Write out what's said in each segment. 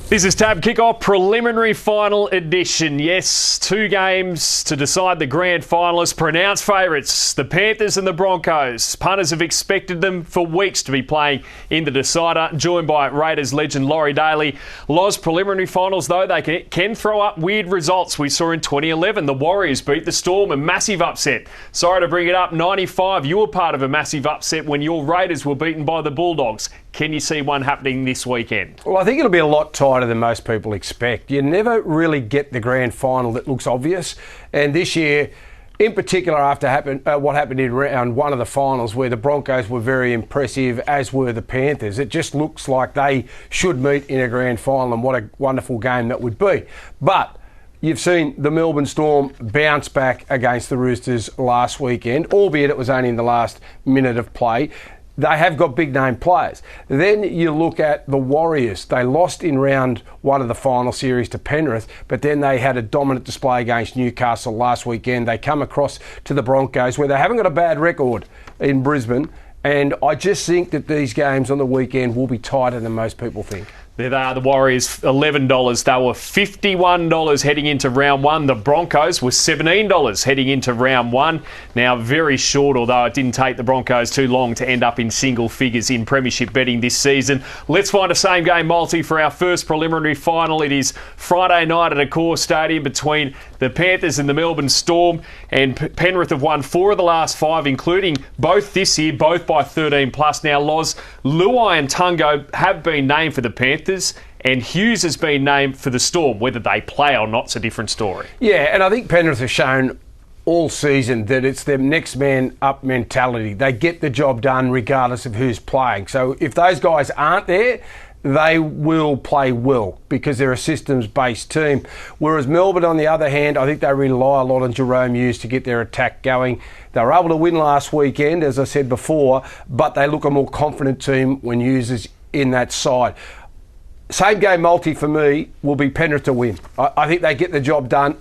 This is Tab Kickoff Preliminary Final Edition. Yes, 2 games to decide the grand finalists. Pronounced favourites, the Panthers and the Broncos. Punters have expected them for weeks to be playing in the decider. Joined by Raiders legend Laurie Daly. Loz, preliminary finals though, they can throw up weird results. We saw in 2011, the Warriors beat the Storm, a massive upset. Sorry to bring it up, 95, you were part of a massive upset when your Raiders were beaten by the Bulldogs. Can you see one happening this weekend? Well, I think it'll be a lot tighter than most people expect. You never really get the grand final that looks obvious. And this year, in particular, after what happened in round 1 of the finals, where the Broncos were very impressive, as were the Panthers, it just looks like they should meet in a grand final, and what a wonderful game that would be. But you've seen the Melbourne Storm bounce back against the Roosters last weekend, albeit it was only in the last minute of play. They have got big-name players. Then you look at the Warriors. They lost in round 1 of the final series to Penrith, but then they had a dominant display against Newcastle last weekend. They come across to the Broncos, where they haven't got a bad record in Brisbane, and I just think that these games on the weekend will be tighter than most people think. There they are, the Warriors, $11. They were $51 heading into round 1. The Broncos were $17 heading into round 1. Now, very short, although it didn't take the Broncos too long to end up in single figures in premiership betting this season. Let's find a same-game multi for our first preliminary final. It is Friday night at Accor Stadium between the Panthers and the Melbourne Storm. And Penrith have won 4 of the last 5, including both this year, both by 13+. Now, Loz, Luai and Tungo have been named for the Panthers, and Hughes has been named for the Storm. Whether they play or not's a different story. Yeah, and I think Penrith have shown all season that it's their next man up mentality. They get the job done regardless of who's playing. So if those guys aren't there, they will play well because they're a systems-based team. Whereas Melbourne, on the other hand, I think they rely a lot on Jerome Hughes to get their attack going. They were able to win last weekend, as I said before, but they look a more confident team when Hughes is in that side. Same game multi for me will be Penrith to win. I think they get the job done,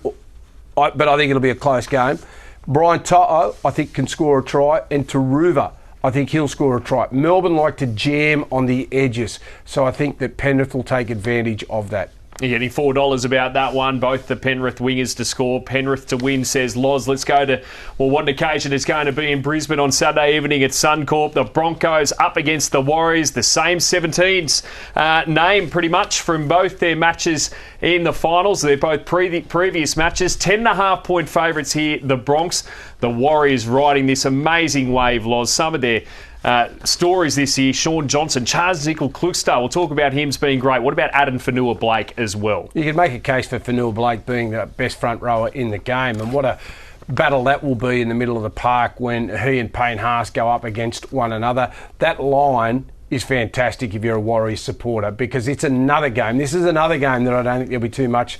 but I think it'll be a close game. Brian To'o, I think, can score a try, and Taruva, I think he'll score a try. Melbourne like to jam on the edges, so I think that Penrith will take advantage of that. You're getting $4 about that one. Both the Penrith wingers to score, Penrith to win, says Loz. Let's go to, well, what occasion it's going to be in Brisbane on Saturday evening at Suncorp. The Broncos up against the Warriors. The same 17s name pretty much from both their matches in the finals. They're both previous matches. 10.5-point favourites here, the Bronx. The Warriors riding this amazing wave, Loz. Some of their stories this year, Sean Johnson, Charles Nickel-Klukstar, we'll talk about him being great. What about Adam Fanua-Blake as well? You could make a case for Fanua-Blake being the best front rower in the game, and what a battle that will be in the middle of the park when he and Payne Haas go up against one another. That line is fantastic if you're a Warriors supporter, because it's another game. This is another game that I don't think there'll be too much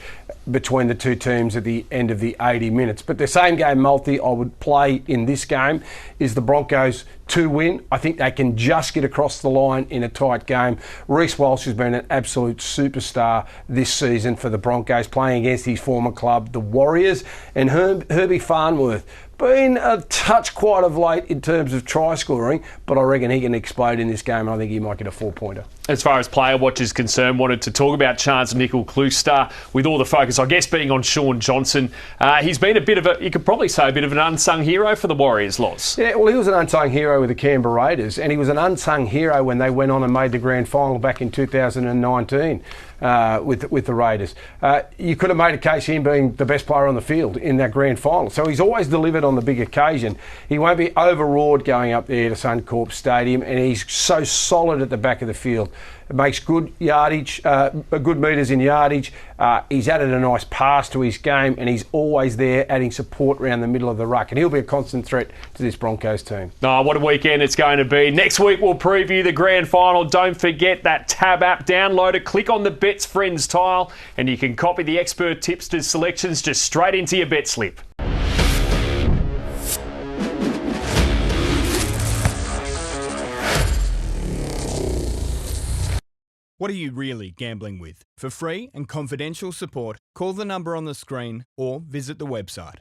between the two teams at the end of the 80 minutes. But the same game multi I would play in this game is the Broncos to win. I think they can just get across the line in a tight game. Reece Walsh has been an absolute superstar this season for the Broncos, playing against his former club, the Warriors. And Herbie Farnworth, been a touch quiet of late in terms of try scoring, but I reckon he can explode in this game, and I think he might get a 4-pointer. As far as player watch is concerned, wanted to talk about Charles Nickel-Klukstar with all the focus, I guess, being on Sean Johnson. He's been a bit of a, you could probably say, a bit of an unsung hero for the Warriors, Loz. Yeah, well, he was an unsung hero with the Canberra Raiders, and he was an unsung hero when they went on and made the grand final back in 2019 with the Raiders. You could have made a case him being the best player on the field in that grand final. So he's always delivered on the big occasion. He won't be overawed going up there to Suncorp Stadium, and he's so solid at the back of the field. It makes good yardage, good metres in yardage. He's added a nice pass to his game, and he's always there adding support around the middle of the ruck, and he'll be a constant threat to this Broncos team. Oh, what a weekend it's going to be. Next week we'll preview the grand final. Don't forget that Tab app. Download it, click on the Bets Friends tile, and you can copy the expert tipsters' selections just straight into your bet slip. What are you really gambling with? For free and confidential support, call the number on the screen or visit the website.